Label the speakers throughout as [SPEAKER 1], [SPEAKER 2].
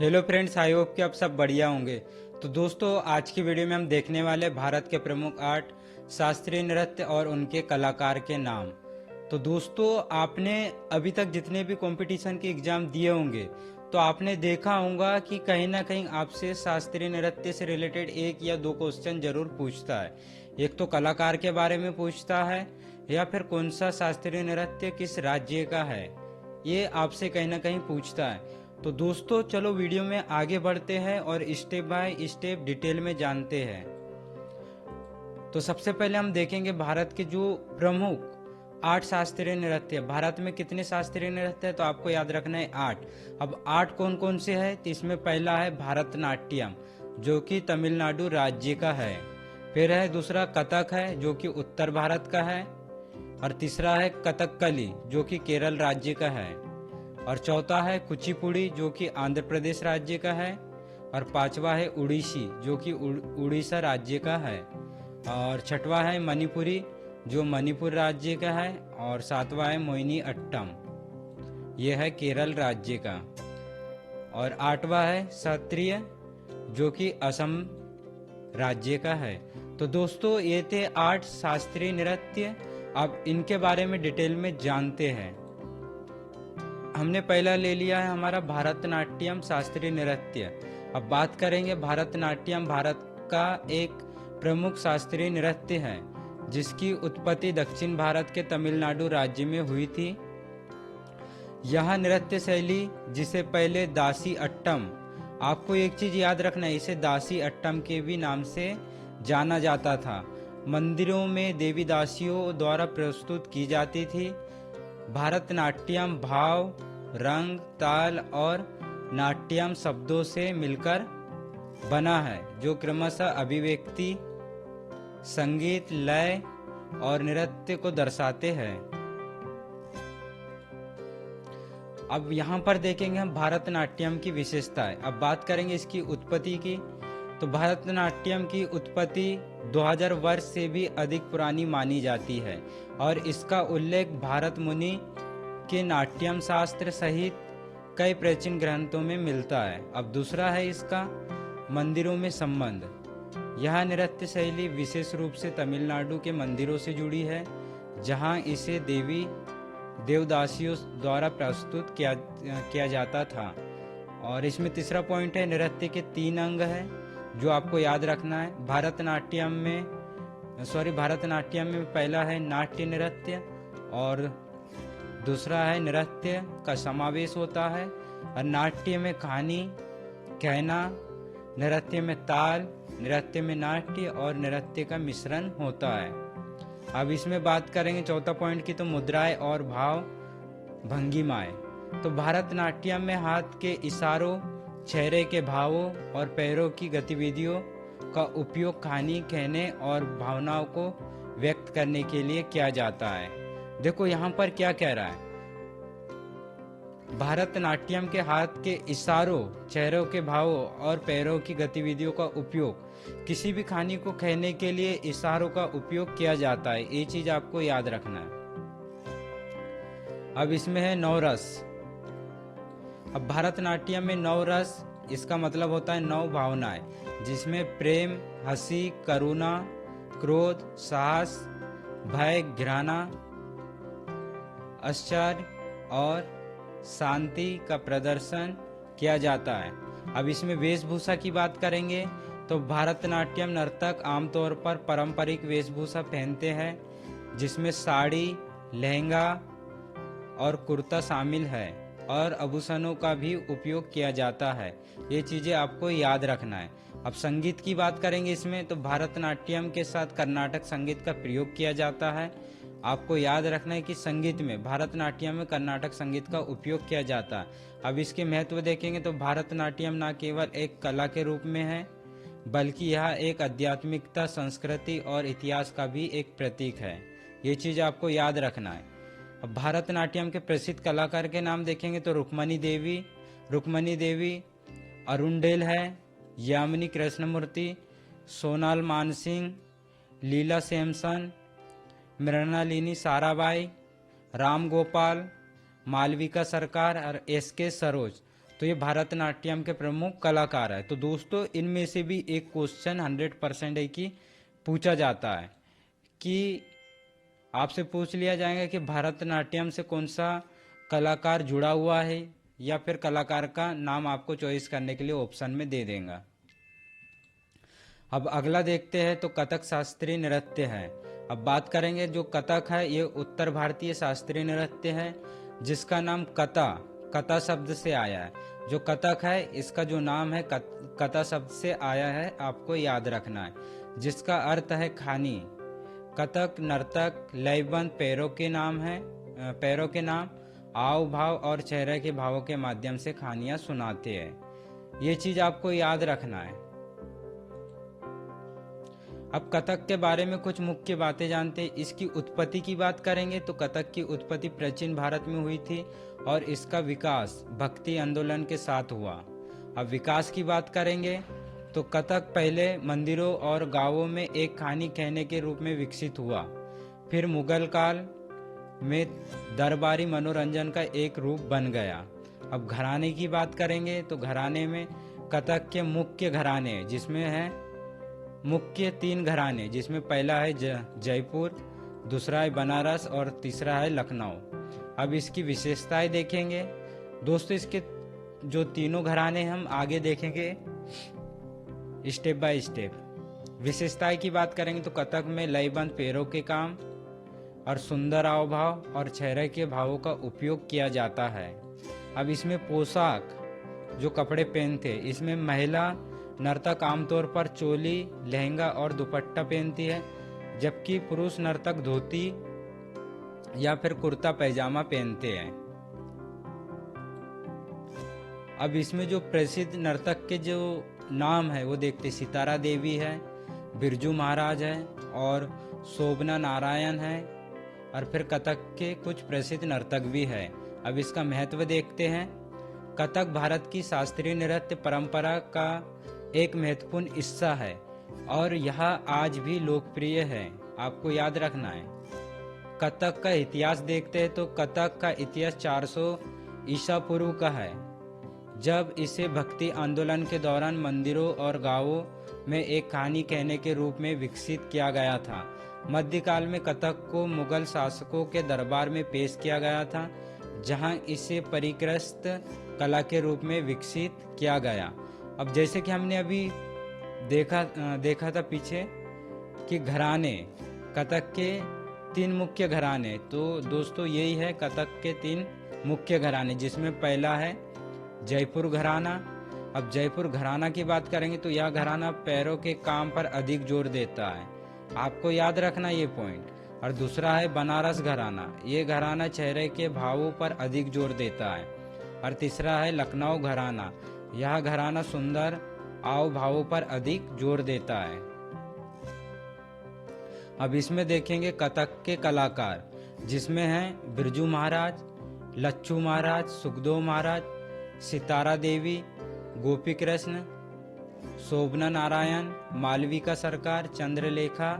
[SPEAKER 1] Hello friends, I hope कि आप सब बढ़िया होंगे। तो दोस्तों, आज की वीडियो में हम देखने वाले भारत के प्रमुख आठ शास्त्रीय नृत्य और उनके कलाकार के नाम। तो दोस्तों, आपने अभी तक जितने भी कंपटीशन के एग्जाम दिए होंगे तो आपने देखा होगा कि कहीं ना कहीं आपसे शास्त्रीय नृत्य से रिलेटेड एक या दो क्वेश्चन जरूर पूछता है। एक तो कलाकार के बारे में पूछता है या फिर कौन सा शास्त्रीय नृत्य किस राज्य का है, ये आपसे कहीं ना कहीं पूछता है। तो दोस्तों, चलो वीडियो में आगे बढ़ते हैं और स्टेप बाय स्टेप डिटेल में जानते हैं। तो सबसे पहले हम देखेंगे भारत के जो प्रमुख 8 शास्त्रीय नृत्य। भारत में कितने शास्त्रीय नृत्य है तो आपको याद रखना है 8। अब 8 कौन कौन से है तो इसमें पहला है भरतनाट्यम, जो कि तमिलनाडु राज्य का है। फिर है दूसरा कथक है, जो कि उत्तर भारत का है। और तीसरा है कथकली, जो कि केरल राज्य का है। और चौथा है कुचिपुड़ी, जो कि आंध्र प्रदेश राज्य का है। और पांचवा है उड़ीसी, जो कि उड़ीसा राज्य का है। और छठवा है मणिपुरी, जो मणिपुर राज्य का है। और सातवां है मोहिनी अट्टम, यह है केरल राज्य का। और आठवां है सत्रिय, जो कि असम राज्य का है। तो दोस्तों, ये थे 8 शास्त्रीय नृत्य। अब इनके बारे में डिटेल में जानते हैं। हमने पहला ले लिया है हमारा भरतनाट्यम शास्त्रीय नृत्य। अब बात करेंगे भरतनाट्यम भारत का एक प्रमुख शास्त्रीय नृत्य है, जिसकी उत्पत्ति दक्षिण भारत के तमिलनाडु राज्य में हुई थी। यह नृत्य शैली, जिसे पहले दासी अट्टम, आपको एक चीज याद रखना है, इसे दासी अट्टम के भी नाम से जाना जाता था, मंदिरों में देवी दासियों द्वारा प्रस्तुत की जाती थी। भरतनाट्यम भाव, रंग, ताल और नाट्यम शब्दों से मिलकर बना है, जो क्रमशः अभिव्यक्ति, संगीत, लय और नृत्य को दर्शाते हैं। अब यहाँ पर देखेंगे हम भरतनाट्यम की विशेषताएं। अब बात करेंगे इसकी उत्पत्ति की। तो भरतनाट्यम की उत्पत्ति 2000 वर्ष से भी अधिक पुरानी मानी जाती है और इसका उल्लेख भारत मुनि के नाट्यम शास्त्र सहित कई प्राचीन ग्रंथों में मिलता है। अब दूसरा है इसका मंदिरों में संबंध। यह नृत्य शैली विशेष रूप से तमिलनाडु के मंदिरों से जुड़ी है, जहां इसे देवी देवदासियों द्वारा प्रस्तुत किया जाता था। और इसमें तीसरा पॉइंट है नृत्य के 3 अंग है, जो आपको याद रखना है। भरतनाट्यम में पहला है नाट्य नृत्य, और दूसरा है नृत्य का समावेश होता है। और नाट्य में कहानी कहना, नृत्य में ताल, नृत्य में नाट्य और नृत्य का मिश्रण होता है। अब इसमें बात करेंगे चौथा पॉइंट की, तो मुद्राएं और भाव भंगिमाएं। तो भरतनाट्यम में हाथ के इशारों, चेहरे के भावों और पैरों की गतिविधियों का उपयोग कहानी कहने और भावनाओं को व्यक्त करने के लिए किया जाता है। देखो यहाँ पर क्या कह रहा है, भरतनाट्यम के हाथ के इशारों, चेहरों के भावों और पैरों की गतिविधियों का उपयोग किसी भी कहानी को कहने के लिए इशारों का उपयोग किया जाता है। ये चीज आपको याद रखना है। अब इसमें है 9 रस। अब भरतनाट्यम में 9 रस, इसका मतलब होता है 9 भावनाएं, जिसमें प्रेम, हंसी, करुणा, क्रोध, साहस, भय, घृणा, आश्चर्य और शांति का प्रदर्शन किया जाता है। अब इसमें वेशभूषा की बात करेंगे तो भरतनाट्यम नर्तक आमतौर पर पारंपरिक वेशभूषा पहनते हैं, जिसमें साड़ी, लहंगा और कुर्ता शामिल है, और आभूषणों का भी उपयोग किया जाता है। ये चीजें आपको याद रखना है। अब संगीत की बात करेंगे इसमें, तो भरतनाट्यम के साथ कर्नाटक संगीत का प्रयोग किया जाता है। आपको याद रखना है कि संगीत में, भरतनाट्यम में कर्नाटक संगीत का उपयोग किया जाता है। अब इसके महत्व देखेंगे तो भरतनाट्यम न केवल एक कला के रूप में है, बल्कि यह एक आध्यात्मिकता, संस्कृति और इतिहास का भी एक प्रतीक है। ये चीज आपको याद रखना है। अब भरतनाट्यम के प्रसिद्ध कलाकार के नाम देखेंगे तो रुक्मणी देवी अरुणडेल है, यामिनी कृष्णमूर्ति, सोनाल मानसिंह, लीला सैमसन, मृणालिनी साराभाई, राम गोपाल, मालविका सरकार और एस के सरोज। तो ये भरतनाट्यम के प्रमुख कलाकार है। तो दोस्तों इनमें से भी एक क्वेश्चन 100% है कि पूछा जाता है कि आपसे पूछ लिया जाएगा कि भरतनाट्यम से कौन सा कलाकार जुड़ा हुआ है, या फिर कलाकार का नाम आपको चॉइस करने के लिए ऑप्शन में दे देगा। अब अगला देखते हैं, तो कथक शास्त्रीय नृत्य है। अब बात करेंगे, जो कथक है ये उत्तर भारतीय शास्त्रीय नृत्य है जिसका नाम कथा शब्द से आया है। जो कथक है इसका जो नाम है कथा शब्द से आया है, आपको याद रखना है, जिसका अर्थ है खानी। कथक नर्तक लयबंद पैरों के नाम आव भाव और चेहरे के भावों के माध्यम से कहानियां सुनाते हैं। ये चीज आपको याद रखना है। अब कथक के बारे में कुछ मुख्य बातें जानते हैं। इसकी उत्पत्ति की बात करेंगे तो कथक की उत्पत्ति प्राचीन भारत में हुई थी और इसका विकास भक्ति आंदोलन के साथ हुआ। अब विकास की बात करेंगे तो कथक पहले मंदिरों और गांवों में एक कहानी कहने के रूप में विकसित हुआ, फिर मुगल काल में दरबारी मनोरंजन का एक रूप बन गया। अब घराने की बात करेंगे तो घराने में कथक के मुख्य घराने जिसमें है मुख्य 3 घराने, जिसमें पहला है जयपुर, दूसरा है बनारस और तीसरा है लखनऊ। अब इसकी विशेषताएं देखेंगे दोस्तों। इसके जो तीनों घराने हम आगे देखेंगे स्टेप बाय स्टेप। विशेषताएं की बात करेंगे तो कथक में लयबंद पैरों के काम और सुंदर हाव भाव और चेहरे के भावों का उपयोग किया जाता है। अब इसमें पोशाक जो कपड़े पहनते, इसमें महिला नर्तक आमतौर पर चोली, लहंगा और दुपट्टा पहनती है, जबकि पुरुष नर्तक धोती या फिर कुर्ता पैजामा पहनते हैं। अब इसमें जो प्रसिद्ध नर्तक के जो नाम है वो देखते, सितारा देवी है, बिरजू महाराज है और शोभना नारायण है, और फिर कथक के कुछ प्रसिद्ध नर्तक भी है। अब इसका महत्व देखते हैं। कथक भारत की शास्त्रीय नृत्य परंपरा का एक महत्वपूर्ण हिस्सा है और यह आज भी लोकप्रिय है, आपको याद रखना है। कथक का इतिहास देखते हैं तो कथक का इतिहास 400 ईसा पूर्व का है, जब इसे भक्ति आंदोलन के दौरान मंदिरों और गांवों में एक कहानी कहने के रूप में विकसित किया गया था। मध्यकाल में कथक को मुगल शासकों के दरबार में पेश किया गया था, जहां इसे परिष्कृत कला के रूप में विकसित किया गया। अब जैसे कि हमने अभी देखा था पीछे कि घराने, कथक के 3 मुख्य घराने, तो दोस्तों यही है कथक के 3 मुख्य घराने, जिसमें पहला है जयपुर घराना। अब जयपुर घराना की बात करेंगे तो यह घराना पैरों के काम पर अधिक जोर देता है, आपको याद रखना ये पॉइंट। और दूसरा है बनारस घराना, ये घराना चेहरे के भावों पर अधिक जोर देता है। और तीसरा है लखनऊ घराना, यह घराना सुंदर आव भावों पर अधिक जोर देता है। अब इसमें देखेंगे कथक के कलाकार, जिसमें हैं बिरजू महाराज, लच्छू महाराज, सुखदेव महाराज, सितारा देवी, गोपी कृष्ण, शोभना नारायण, मालविका सरकार, चंद्रलेखा,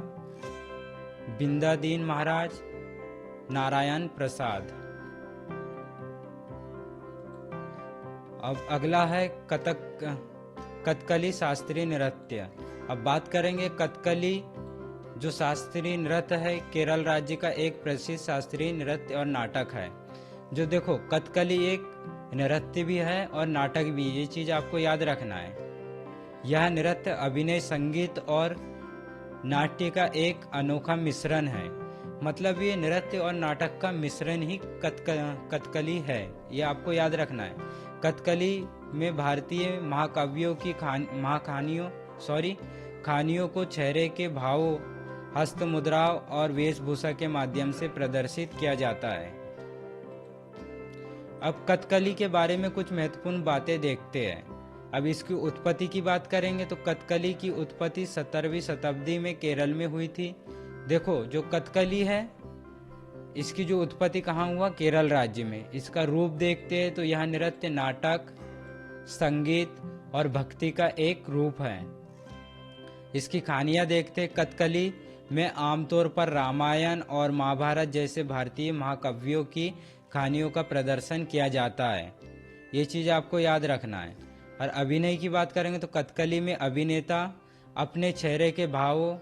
[SPEAKER 1] बिंदादीन महाराज, नारायण प्रसाद। अब अगला है कथकली शास्त्रीय नृत्य। अब बात करेंगे कथकली जो शास्त्रीय नृत्य है, केरल राज्य का एक प्रसिद्ध शास्त्रीय नृत्य और नाटक है। जो देखो कथकली एक नृत्य भी है और नाटक भी, ये चीज आपको याद रखना है। यह नृत्य अभिनय, संगीत और नाट्य का एक अनोखा मिश्रण है। मतलब ये नृत्य और नाटक का मिश्रण ही कथकली है, ये आपको याद रखना है। कथकली में भारतीय महाकाव्यों की कहानियों को चेहरे के भावों, हस्त मुद्राओं और वेशभूषा के माध्यम से प्रदर्शित किया जाता है। अब कथकली के बारे में कुछ महत्वपूर्ण बातें देखते हैं। अब इसकी उत्पत्ति की बात करेंगे तो कथकली की उत्पत्ति 17वीं शताब्दी में केरल में हुई थी। देखो जो कथकली है इसकी जो उत्पत्ति कहाँ हुआ, केरल राज्य में। इसका रूप देखते हैं तो यह नृत्य, नाटक, संगीत और भक्ति का एक रूप है। इसकी कहानियां देखते हैं। कथकली में आमतौर पर रामायण और महाभारत जैसे भारतीय महाकाव्यों की कहानियों का प्रदर्शन किया जाता है। ये चीज़ आपको याद रखना है। और अभिनय की बात करेंगे तो कथकली में अभिनेता अपने चेहरे के भावों,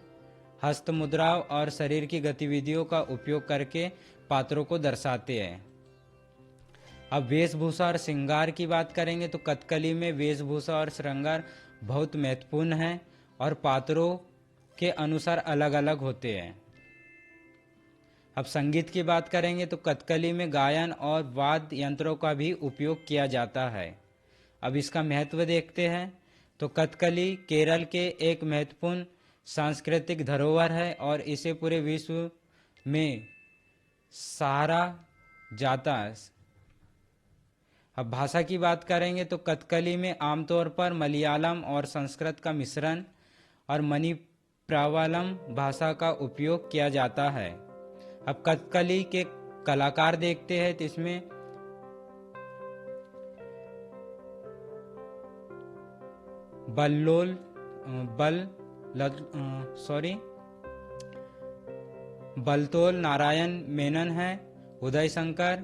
[SPEAKER 1] हस्त मुद्राओं और शरीर की गतिविधियों का उपयोग करके पात्रों को दर्शाते हैं। अब वेशभूषा और श्रृंगार की बात करेंगे तो कथकली में वेशभूषा और श्रृंगार बहुत महत्वपूर्ण है और पात्रों के अनुसार अलग अलग होते हैं। अब संगीत की बात करेंगे तो कथकली में गायन और वाद्य यंत्रों का भी उपयोग किया जाता है। अब इसका महत्व देखते हैं तो कथकली केरल के एक महत्वपूर्ण सांस्कृतिक धरोहर है और इसे पूरे विश्व में सराहा जाता है। अब भाषा की बात करेंगे तो कथकली में आमतौर पर मलयालम और संस्कृत का मिश्रण और मणिप्रवालम भाषा का उपयोग किया जाता है। अब कथकली के कलाकार देखते हैं तो इसमें बलतोल नारायण मेनन है, उदय शंकर,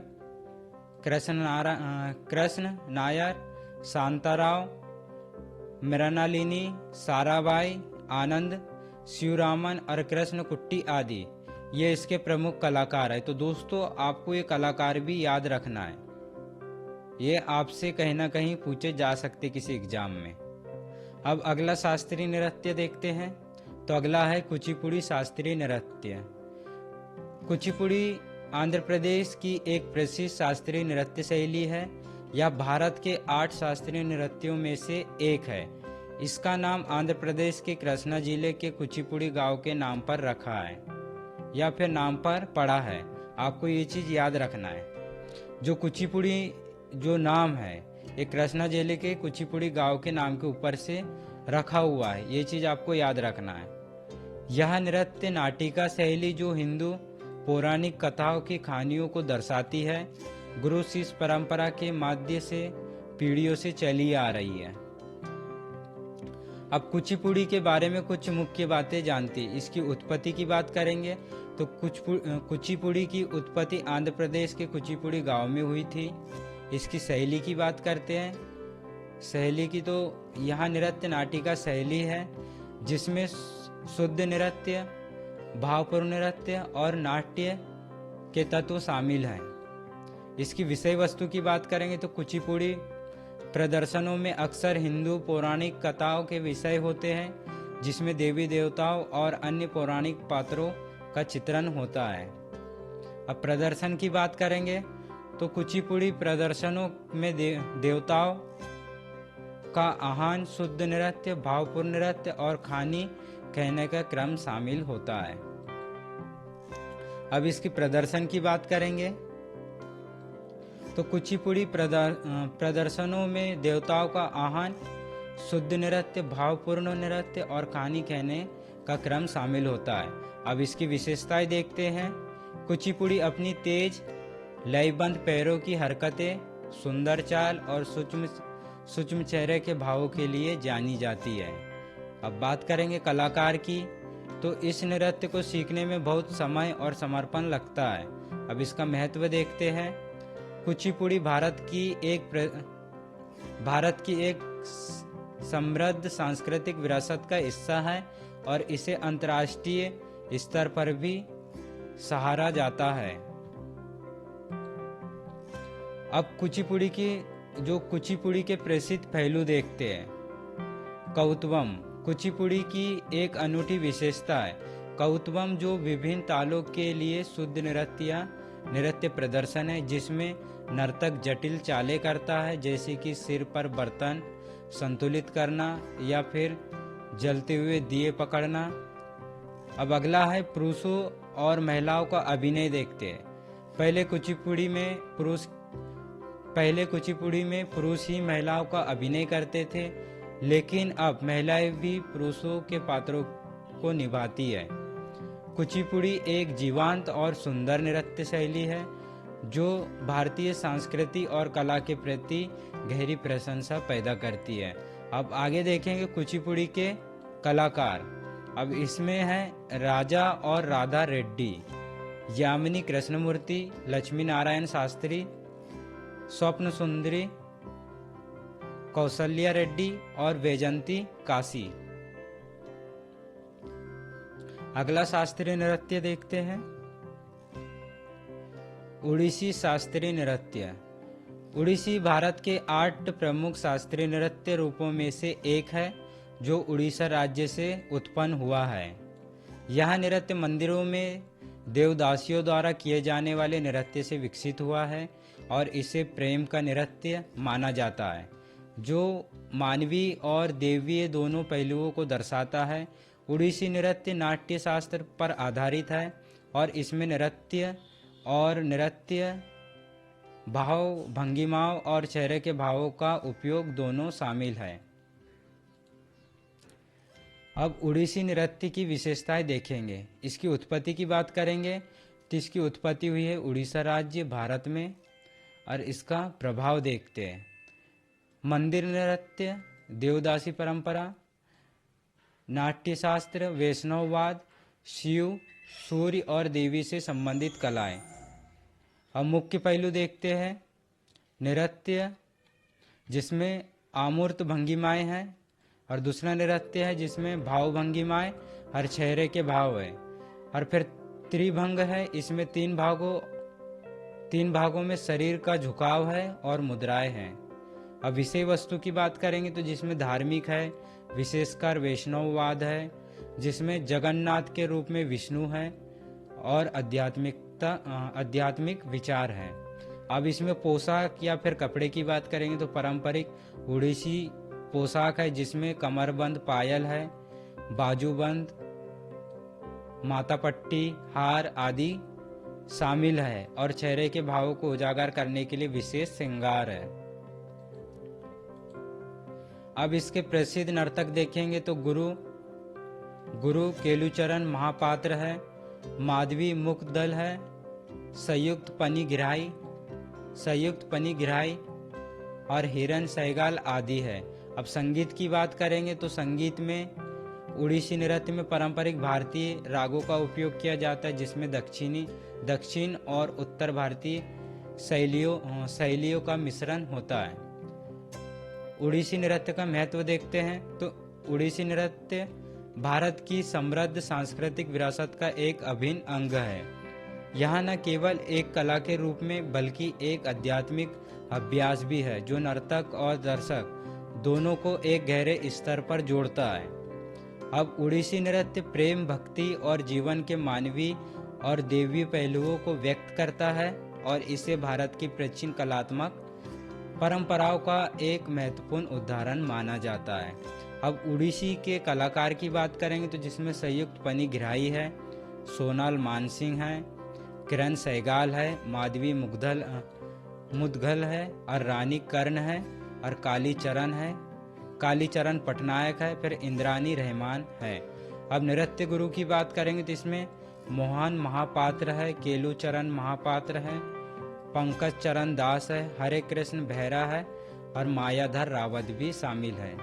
[SPEAKER 1] कृष्ण नायर, शांताराव, मृणालिनी, साराबाई, आनंद, शिवरामन और कृष्ण कुट्टी आदि ये इसके प्रमुख कलाकार है। तो दोस्तों आपको ये कलाकार भी याद रखना है, ये आपसे कहीं ना कहीं पूछे जा सकते किसी एग्जाम में। अब अगला शास्त्रीय नृत्य देखते हैं तो अगला है कुचिपुड़ी शास्त्रीय नृत्य। कुचिपुड़ी आंध्र प्रदेश की एक प्रसिद्ध शास्त्रीय नृत्य शैली है। यह भारत के 8 शास्त्रीय नृत्यों में से एक है। इसका नाम आंध्र प्रदेश के कृष्णा जिले के कुचिपुड़ी गांव के नाम पर रखा है या फिर नाम पर पड़ा है। आपको ये चीज़ याद रखना है, जो कुचिपुड़ी जो नाम है ये कृष्णा जिले के कुचिपुड़ी गांव के नाम के ऊपर से रखा हुआ है। ये चीज़ आपको याद रखना है। यह नृत्य नाटिका शैली जो हिंदू पौराणिक कथाओं की कहानियों को दर्शाती है, गुरु शिष्य परंपरा के माध्यम से पीढ़ियों से चली आ रही है। अब कुचिपुड़ी के बारे में कुछ मुख्य बातें जानती। इसकी उत्पत्ति की बात करेंगे तो कुचिपुड़ी की उत्पत्ति आंध्र प्रदेश के कुचिपुड़ी गांव में हुई थी। इसकी शैली की बात करते हैं। शैली की तो यह नृत्य नाटिका शैली है जिसमें शुद्ध नृत्य, भावपूर्ण नृत्य और नाट्य के तत्व शामिल हैं। इसकी विषय वस्तु की बात करेंगे तो कुचिपुड़ी प्रदर्शनों में अक्सर हिंदू पौराणिक कथाओं के विषय होते हैं जिसमें देवी देवताओं और अन्य पौराणिक पात्रों का चित्रण होता है। अब प्रदर्शन की बात करेंगे तो कुचिपुड़ी प्रदर्शनों में देवताओं का आह्वान, शुद्ध नृत्य, भावपूर्ण नृत्य और कहानी कहने का क्रम शामिल होता है। अब इसकी प्रदर्शन की बात करेंगे तो कुचिपुड़ी प्रदर्शनों में देवताओं का आह्वान, शुद्ध नृत्य, भावपूर्ण नृत्य और कहानी कहने का क्रम शामिल होता है। अब इसकी विशेषताएं देखते हैं। कुचिपुड़ी अपनी तेज लयबंद पैरों की हरकतें, सुंदर चाल और सूक्ष्म चेहरे के भावों के लिए जानी जाती है। अब बात करेंगे कलाकार की तो इस नृत्य को सीखने में बहुत समय और समर्पण लगता है। अब इसका महत्व देखते हैं। कुचिपुड़ी भारत की एक समृद्ध सांस्कृतिक विरासत का हिस्सा है और इसे अंतर्राष्ट्रीय स्तर पर भी सराहा जाता है। अब कुचिपुड़ी के प्रसिद्ध पहलू देखते हैं। कौतवम कुचिपुड़ी की एक अनूठी विशेषता है। कौतवम जो विभिन्न तालों के लिए शुद्ध नृत्य प्रदर्शन है जिसमें नर्तक जटिल चालें करता है, जैसे कि सिर पर बर्तन संतुलित करना या फिर जलते हुए दिए पकड़ना। अब अगला है पुरुषों और महिलाओं का अभिनय देखते हैं। पहले कुचिपुड़ी में पुरुष ही महिलाओं का अभिनय करते थे, लेकिन अब महिलाएं भी पुरुषों के पात्रों को निभाती है। कुचिपुड़ी एक जीवंत और सुंदर नृत्य शैली है जो भारतीय संस्कृति और कला के प्रति गहरी प्रशंसा पैदा करती है। अब आगे देखेंगे कुचिपुड़ी के कलाकार। अब इसमें है राजा और राधा रेड्डी, यामिनी कृष्णमूर्ति, लक्ष्मी नारायण शास्त्री, स्वप्न सुंदरी, कौशल्या रेड्डी और वैजंती काशी। अगला शास्त्रीय नृत्य देखते हैं, उड़ीसी शास्त्रीय नृत्य। उड़ीसी भारत के 8 प्रमुख शास्त्रीय नृत्य रूपों में से एक है जो उड़ीसा राज्य से उत्पन्न हुआ है। यह नृत्य मंदिरों में देवदासियों द्वारा किए जाने वाले नृत्य से विकसित हुआ है और इसे प्रेम का नृत्य माना जाता है, जो मानवीय और देवीय दोनों पहलुओं को दर्शाता है। उड़ीसी नृत्य नाट्य शास्त्र पर आधारित है और इसमें नृत्य भाव, भंगिमाओं और चेहरे के भावों का उपयोग दोनों शामिल है। अब उड़ीसी नृत्य की विशेषताएं देखेंगे। इसकी उत्पत्ति की बात करेंगे तो इसकी उत्पत्ति हुई है उड़ीसा राज्य भारत में, और इसका प्रभाव देखते हैं। मंदिर नृत्य, देवदासी परंपरा, नाट्यशास्त्र, वैष्णववाद, शिव, सूर्य और देवी से संबंधित कलाएं। अब मुख्य पहलू देखते हैं। नृत्य जिसमें आमूर्त भंगिमाएं हैं, और दूसरा नृत्य है जिसमें भाव भंगिमाएं और चेहरे के भाव है। और फिर त्रिभंग है, इसमें तीन भागों में शरीर का झुकाव है और मुद्राएं हैं। अब विषय वस्तु की बात करेंगे तो जिसमें धार्मिक है, विशेषकर वैष्णववाद है, जिसमें जगन्नाथ के रूप में विष्णु है और आध्यात्मिक विचार है। अब इसमें पोशाक या फिर कपड़े की बात करेंगे तो पारंपरिक उड़ीसी पोशाक है जिसमें कमरबंद पायल है, बाजूबंद, माथापट्टी, हार आदि शामिल है और चेहरे के भावों को उजागर करने के लिए विशेष श्रृंगार है। अब इसके प्रसिद्ध नर्तक देखेंगे तो गुरु केलुचरण महापात्र है, माधवी मुक्तदल है, संयुक्त पनी गिराई और हिरन सहगल आदि है। अब संगीत की बात करेंगे तो संगीत में उड़ीसी नृत्य में पारंपरिक भारतीय रागों का उपयोग किया जाता है, जिसमें दक्षिण और उत्तर भारतीय शैलियों का मिश्रण होता है। उड़ीसी नृत्य का महत्व देखते हैं तो उड़ीसी नृत्य भारत की समृद्ध सांस्कृतिक विरासत का एक अभिन्न अंग है। यह न केवल एक कला के रूप में बल्कि एक आध्यात्मिक अभ्यास भी है जो नर्तक और दर्शक दोनों को एक गहरे स्तर पर जोड़ता है। अब उड़ीसी नृत्य प्रेम, भक्ति और जीवन के मानवीय और देवी पहलुओं को व्यक्त करता है और इसे भारत की प्राचीन कलात्मक परंपराओं का एक महत्वपूर्ण उदाहरण माना जाता है। अब उड़ीसी के कलाकार की बात करेंगे तो जिसमें संयुक्त पनी गिराई है, सोनाल मानसिंह है, किरण सहगल है, माधवी मुदगल है और रानी कर्ण है और कालीचरण पटनायक है, फिर इंद्रानी रहमान है। अब नृत्य गुरु की बात करेंगे तो इसमें मोहन महापात्र है, केलुचरण महापात्र है, पंकज चरण दास है, हरे कृष्ण बेहरा है और मायाधर रावत भी शामिल है।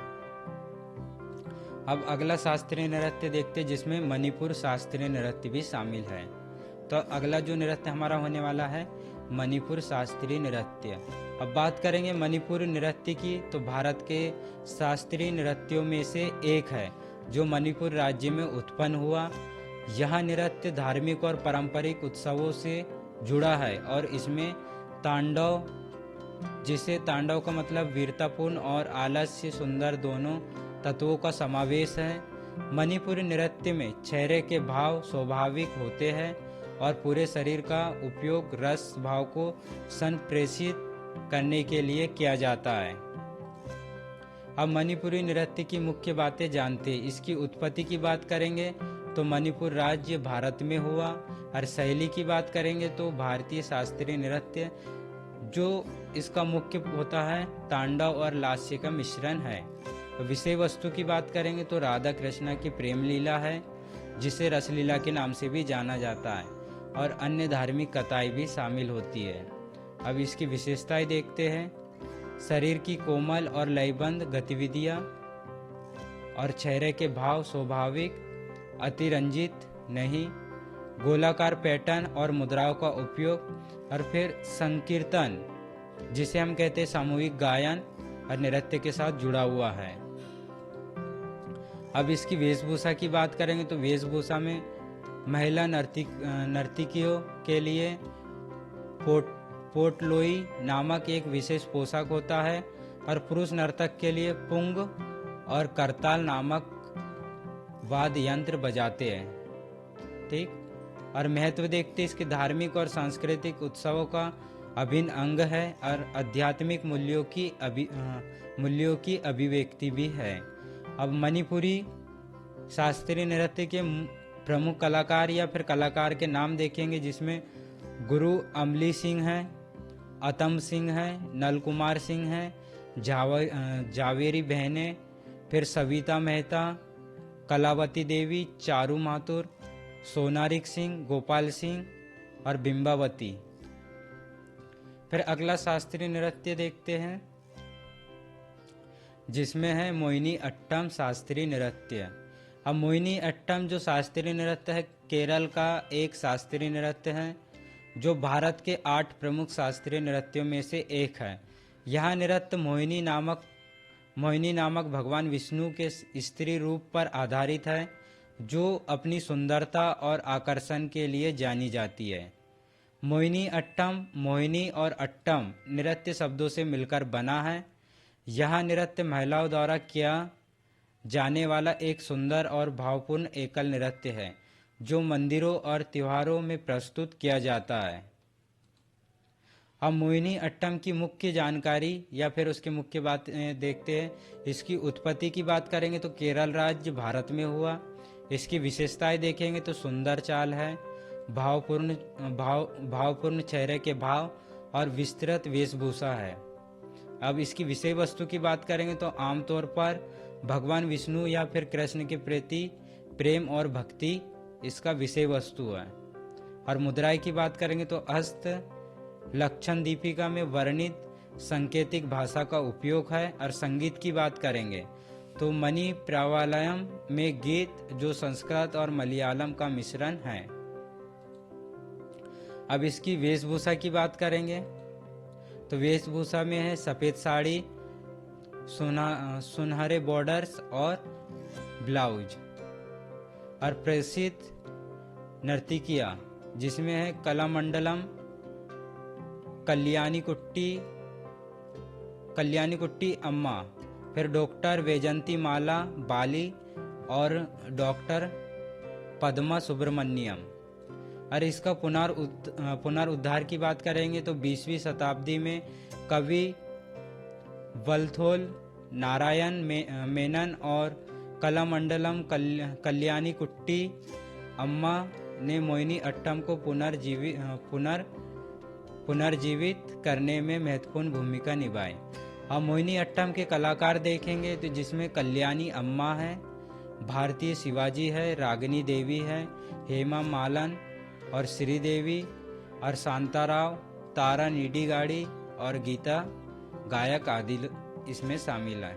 [SPEAKER 1] अब अगला शास्त्रीय नृत्य देखते हैं जिसमें मणिपुर शास्त्रीय नृत्य भी शामिल है। तो अगला जो नृत्य हमारा होने वाला है मणिपुर शास्त्रीय नृत्य। अब बात करेंगे मणिपुर नृत्य की तो भारत के शास्त्रीय नृत्यों में से एक है जो मणिपुर राज्य में उत्पन्न हुआ। यह नृत्य धार्मिक और पारंपरिक उत्सवों से जुड़ा है और इसमें तांडव, जिसे तांडव का मतलब वीरतापूर्ण और आलस्य सुंदर दोनों तत्वों का समावेश है। मणिपुरी नृत्य में चेहरे के भाव स्वाभाविक होते हैं और पूरे शरीर का उपयोग रस भाव को संप्रेषित करने के लिए किया जाता है। अब मणिपुरी नृत्य की मुख्य बातें जानते हैं। इसकी उत्पत्ति की बात करेंगे तो मणिपुर राज्य भारत में हुआ और शैली की बात करेंगे तो भारतीय शास्त्रीय नृत्य जो इसका मुख्य होता है तांडव और लास्य का मिश्रण है। विषय वस्तु की बात करेंगे तो राधा कृष्णा की प्रेम लीला है जिसे रसलीला के नाम से भी जाना जाता है और अन्य धार्मिक कथाएं भी शामिल होती है। अब इसकी विशेषताएं देखते हैं। शरीर की कोमल और लयबंद गतिविधियां और चेहरे के भाव स्वाभाविक, अतिरंजित नहीं, गोलाकार पैटर्न और मुद्राओं का उपयोग और फिर संकीर्तन जिसे हम कहते हैं सामूहिक गायन और नृत्य के साथ जुड़ा हुआ है। अब इसकी वेशभूषा की बात करेंगे तो वेशभूषा में महिला नर्तकियों के लिए पोटलोई नामक एक विशेष पोशाक होता है और पुरुष नर्तक के लिए पुंग और करताल नामक वाद्य यंत्र बजाते हैं। ठीक। और महत्व देखते इसके धार्मिक और सांस्कृतिक उत्सवों का अभिन्न अंग है और आध्यात्मिक मूल्यों की अभिव्यक्ति भी है। अब मणिपुरी शास्त्रीय नृत्य के प्रमुख कलाकार या फिर कलाकार के नाम देखेंगे, जिसमें गुरु अमली सिंह है, अतम सिंह है, नल कुमार सिंह है, जावेरी बहने, फिर सविता मेहता, कलावती देवी, चारू माथुर, सोनारिक सिंह, गोपाल सिंह और बिंबावती। फिर अगला शास्त्रीय नृत्य देखते हैं, जिसमें है मोहिनी अट्टम शास्त्रीय नृत्य। अब मोहिनी अट्टम जो शास्त्रीय नृत्य है, केरल का एक शास्त्रीय नृत्य है जो भारत के 8 प्रमुख शास्त्रीय नृत्यों में से एक है। यह नृत्य मोहिनी नामक भगवान विष्णु के स्त्री रूप पर आधारित है, जो अपनी सुंदरता और आकर्षण के लिए जानी जाती है। मोहिनी अट्टम, मोहिनी और अट्टम नृत्य शब्दों से मिलकर बना है। यह नृत्य महिलाओं द्वारा किया जाने वाला एक सुंदर और भावपूर्ण एकल नृत्य है, जो मंदिरों और त्योहारों में प्रस्तुत किया जाता है। अब मोहिनी अट्टम की मुख्य जानकारी या फिर उसकी मुख्य बात देखते हैं। इसकी उत्पत्ति की बात करेंगे तो केरल राज्य भारत में हुआ। इसकी विशेषताएं देखेंगे तो सुंदर चाल है, भावपूर्ण चेहरे के भाव और विस्तृत वेशभूषा है। अब इसकी विषय वस्तु की बात करेंगे तो आमतौर पर भगवान विष्णु या फिर कृष्ण के प्रति प्रेम और भक्ति इसका विषय वस्तु है। और मुद्राएं की बात करेंगे तो हस्त लक्षण दीपिका में वर्णित सांकेतिक भाषा का उपयोग है। और संगीत की बात करेंगे तो मणि प्रावालयम में गीत जो संस्कृत और मलयालम का मिश्रण है। अब इसकी वेशभूषा की बात करेंगे तो वेशभूषा में है सफेद साड़ी, सुनहरे बॉर्डर्स और ब्लाउज। और प्रसिद्ध नर्तकियां जिसमें है कलामंडलम, कल्याणी कुट्टी अम्मा, फिर डॉक्टर वैजंती माला बाली और डॉक्टर पद्मा सुब्रमण्यम। और इसका पुनरुद्धार की बात करेंगे तो 20वीं शताब्दी में कवि वल्थोल नारायण मेनन और कलामंडलम कल्याणी कुट्टी अम्मा ने मोहिनी अट्टम को पुनर्जीवित करने में महत्वपूर्ण भूमिका निभाई। अब मोहिनी अट्टम के कलाकार देखेंगे तो जिसमें कल्याणी अम्मा है, भारतीय शिवाजी है, रागिनी देवी है, हेमा मालन और श्रीदेवी और शांताराव, तारा नीडिगाड़ी और गीता गायक आदि इसमें शामिल है।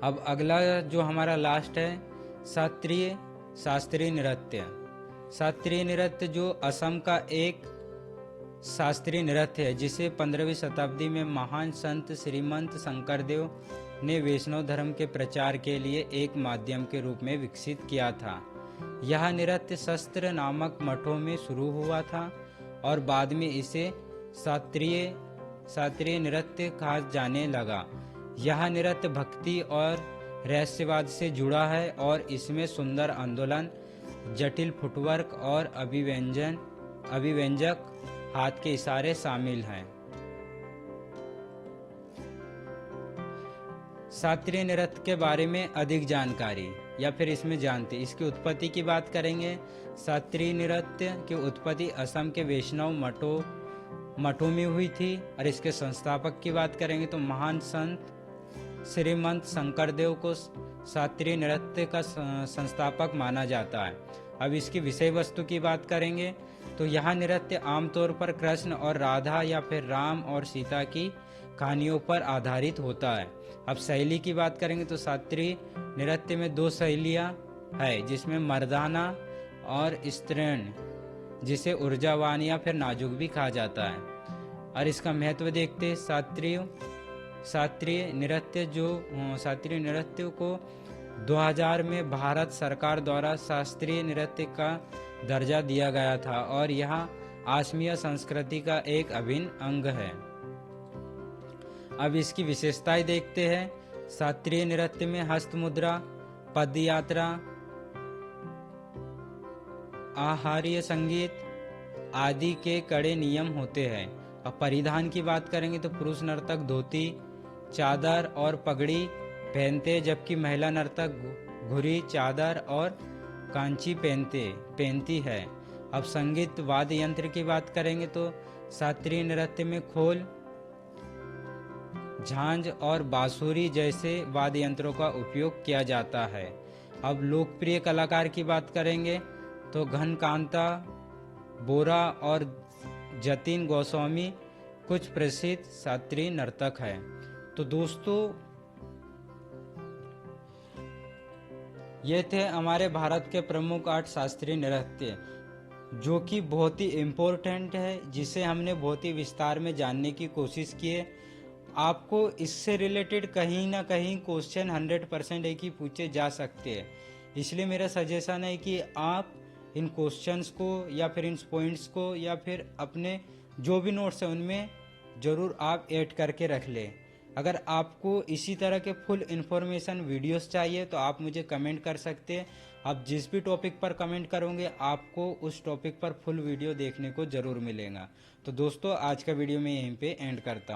[SPEAKER 1] अब अगला जो हमारा लास्ट है शास्त्रीय नृत्य। शास्त्रीय नृत्य जो असम का एक शास्त्रीय नृत्य है, जिसे 15वीं शताब्दी में महान संत श्रीमंत शंकरदेव ने वैष्णव धर्म के प्रचार के लिए एक माध्यम के रूप में विकसित किया था। यह नृत्य शस्त्र नामक मठों में शुरू हुआ था और बाद में इसे शास्त्रीय नृत्य कहा जाने लगा। यह नृत्य भक्ति और रहस्यवाद से जुड़ा है और इसमें सुंदर आंदोलन, जटिल फुटवर्क और अभिव्यंजक हाथ के इशारे शामिल हैं। शास्त्रीय नृत्य के बारे में अधिक जानकारी या फिर इसमें जानते इसकी उत्पत्ति की बात करेंगे। शास्त्रीय नृत्य की उत्पत्ति असम के वैष्णव मठों में हुई थी। और इसके संस्थापक की बात करेंगे तो महान संत श्रीमंत शंकरदेव को शास्त्रीय नृत्य का संस्थापक माना जाता है। अब इसकी विषय वस्तु की बात करेंगे तो यह नृत्य आमतौर पर कृष्ण और राधा या फिर राम और सीता की कहानियों पर आधारित होता है। अब शैली की बात करेंगे तो शास्त्रीय नृत्य में 2 शैलियाँ है, जिसमें मर्दाना और स्त्रीण, जिसे ऊर्जावान या फिर नाजुक भी कहा जाता है। और इसका महत्व देखते हैं। शास्त्रीय नृत्य को 2000 में भारत सरकार द्वारा शास्त्रीय नृत्य का दर्जा दिया गया था और यह असमिया संस्कृति का एक अभिन्न अंग है। अब इसकी विशेषताएं देखते हैं। शास्त्रीय नृत्य में हस्त मुद्रा, पदयात्रा, आहार्य संगीत आदि के कड़े नियम होते हैं। अब परिधान की बात करेंगे तो पुरुष नर्तक धोती, चादर और पगड़ी पहनते, जबकि महिला नर्तक घुरी, चादर और कांची पहनती है। अब संगीत वाद्य यंत्र की बात करेंगे तो शास्त्रीय नृत्य में खोल, झांझ और बांसुरी जैसे वाद्य यंत्रों का उपयोग किया जाता है। अब लोकप्रिय कलाकार की बात करेंगे तो घनकांता बोरा और जतिन गोस्वामी कुछ प्रसिद्ध शास्त्रीय नर्तक हैं। तो दोस्तों, ये थे हमारे भारत के प्रमुख 8 शास्त्रीय नृत्य, जो कि बहुत ही इम्पोर्टेंट है, जिसे हमने बहुत ही विस्तार में जानने की कोशिश की है। आपको इससे रिलेटेड कहीं ना कहीं क्वेश्चन 100% है कि पूछे जा सकते हैं, इसलिए मेरा सजेशन है कि आप इन क्वेश्चंस को या फिर इन पॉइंट्स को या फिर अपने जो भी नोट्स हैं उनमें ज़रूर आप ऐड करके रख लें। अगर आपको इसी तरह के फुल इन्फॉर्मेशन वीडियोस चाहिए तो आप मुझे कमेंट कर सकते हैं। आप जिस भी टॉपिक पर कमेंट करोगे आपको उस टॉपिक पर फुल वीडियो देखने को ज़रूर मिलेगा। तो दोस्तों, आज का वीडियो मैं यहीं पे एंड करता हूँ।